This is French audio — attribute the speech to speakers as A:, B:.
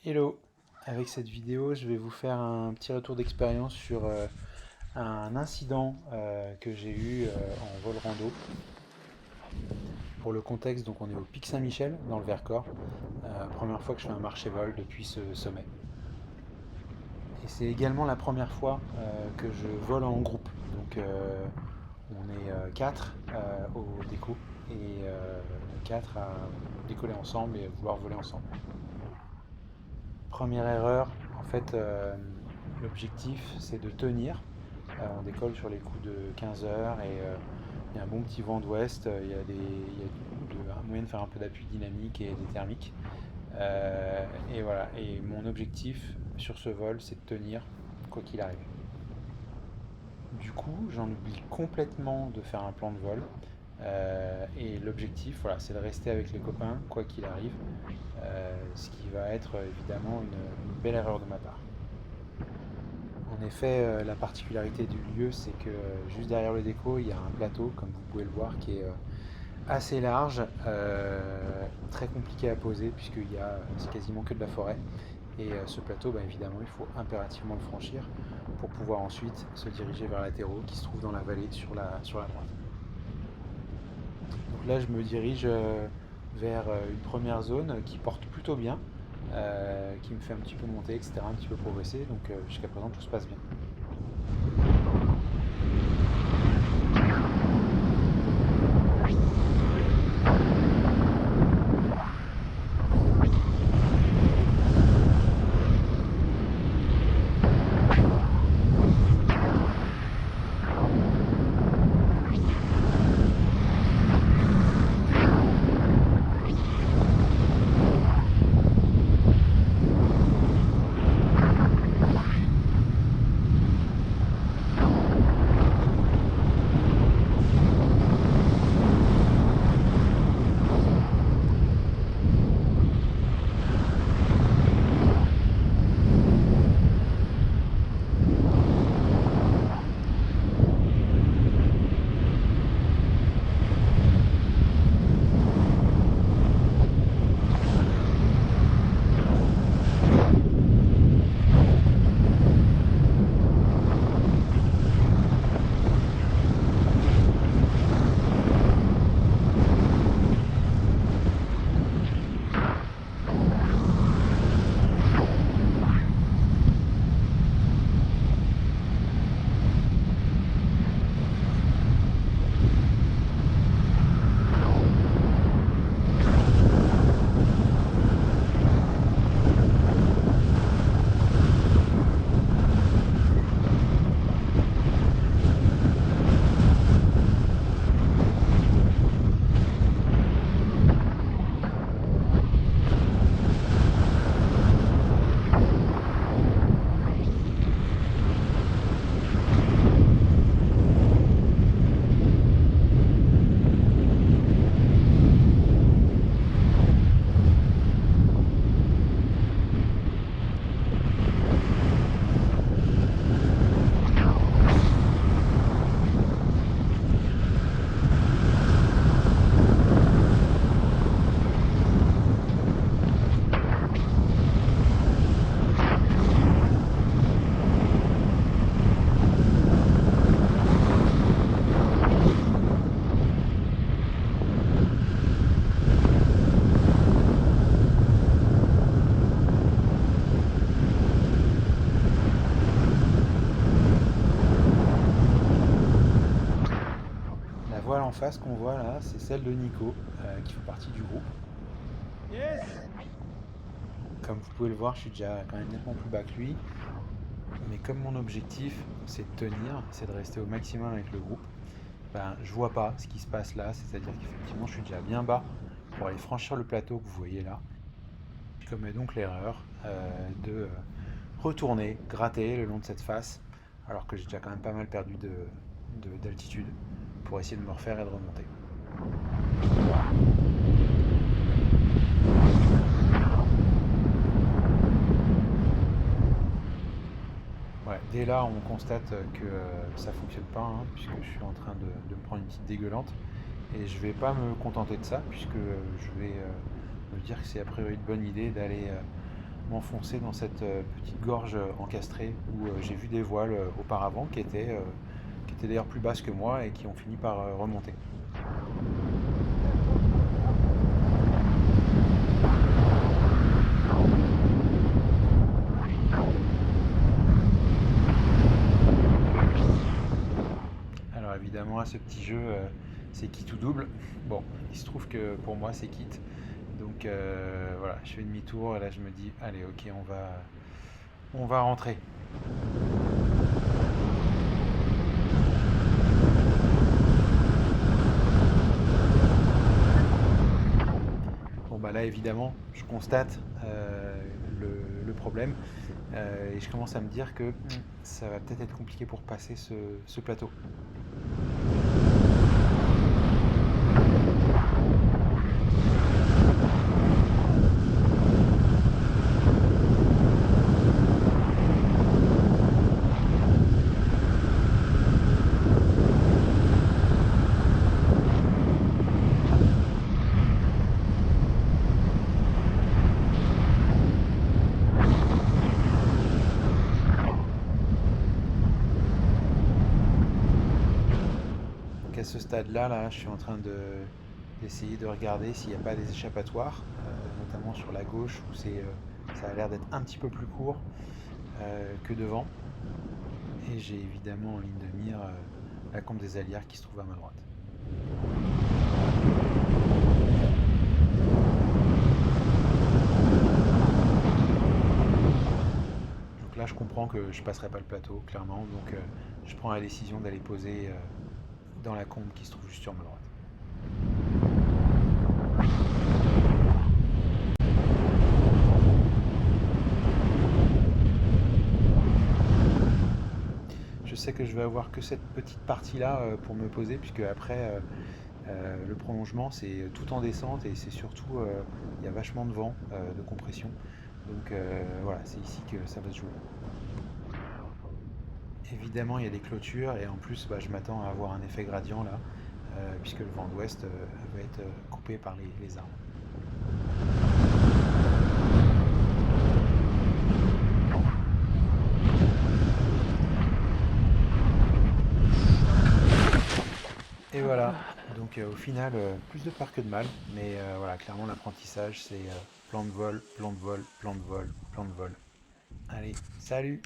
A: Hello, avec cette vidéo je vais vous faire un petit retour d'expérience sur un incident que j'ai eu en vol rando. Pour le contexte, donc on est au Pic Saint-Michel dans le Vercors. Première fois que je fais un marché-vol depuis ce sommet. Et c'est également la première fois que je vole en groupe. Donc on est 4 au déco et 4 à décoller ensemble et vouloir voler ensemble. Première erreur, en fait, l'objectif c'est de tenir. On décolle sur les coups de 15 heures et il y a un bon petit vent d'ouest. Un moyen de faire un peu d'appui dynamique et des thermiques. Et voilà. Et mon objectif sur ce vol, c'est de tenir quoi qu'il arrive. Du coup, j'en oublie complètement de faire un plan de vol. Et l'objectif, voilà, c'est de rester avec les copains, quoi qu'il arrive. Ce qui va être évidemment une belle erreur de ma part. En effet, la particularité du lieu, c'est que juste derrière le déco, il y a un plateau, comme vous pouvez le voir, qui est assez large, très compliqué à poser, c'est quasiment que de la forêt. Et ce plateau, bah, évidemment, il faut impérativement le franchir pour pouvoir ensuite se diriger vers la terreau qui se trouve dans la vallée sur la droite. Donc là, je me dirige vers une première zone qui porte plutôt bien, qui me fait un petit peu monter, etc., un petit peu progresser. Donc jusqu'à présent, tout se passe bien. La voile en face qu'on voit là, c'est celle de Nico, qui fait partie du groupe. Comme vous pouvez le voir, je suis déjà quand même nettement plus bas que lui. Mais comme mon objectif, c'est de tenir, c'est de rester au maximum avec le groupe, ben, je vois pas ce qui se passe là. C'est-à-dire qu'effectivement, je suis déjà bien bas pour aller franchir le plateau que vous voyez là. Je commets donc l'erreur de retourner, gratter le long de cette face, alors que j'ai déjà quand même pas mal perdu d'altitude, pour essayer de me refaire et de remonter. Ouais, dès là, on constate que ça fonctionne pas, hein, puisque je suis en train de me prendre une petite dégueulante. Et je vais pas me contenter de ça, puisque je vais me dire que c'est a priori une bonne idée d'aller m'enfoncer dans cette petite gorge encastrée où j'ai vu des voiles auparavant qui étaient d'ailleurs plus basses que moi et qui ont fini par remonter. Alors évidemment, à ce petit jeu, c'est quitte ou double. Bon, il se trouve que pour moi, c'est quitte. Donc voilà, je fais demi-tour et là je me dis, allez, ok, on va rentrer. Bon bah là évidemment, je constate le problème et je commence à me dire que ça va peut-être être compliqué pour passer ce plateau. Donc à ce stade-là, là, je suis en train d'essayer de regarder s'il n'y a pas des échappatoires, notamment sur la gauche où ça a l'air d'être un petit peu plus court que devant. Et j'ai évidemment en ligne de mire la combe des Allières qui se trouve à ma droite. Donc là, je comprends que je passerai pas le plateau, clairement. Donc je prends la décision d'aller poser dans la combe qui se trouve juste sur ma droite. Je sais que je vais avoir que cette petite partie-là pour me poser, puisque après, le prolongement, c'est tout en descente et c'est surtout, il y a vachement de vent, de compression. Donc voilà, c'est ici que ça va se jouer. Évidemment, il y a des clôtures et en plus, bah, je m'attends à avoir un effet gradient là, puisque le vent d'ouest va être coupé par les arbres. Et voilà, donc au final, plus de peur que de mal, mais voilà, clairement l'apprentissage, c'est plan de vol, plan de vol, plan de vol, plan de vol. Allez, salut!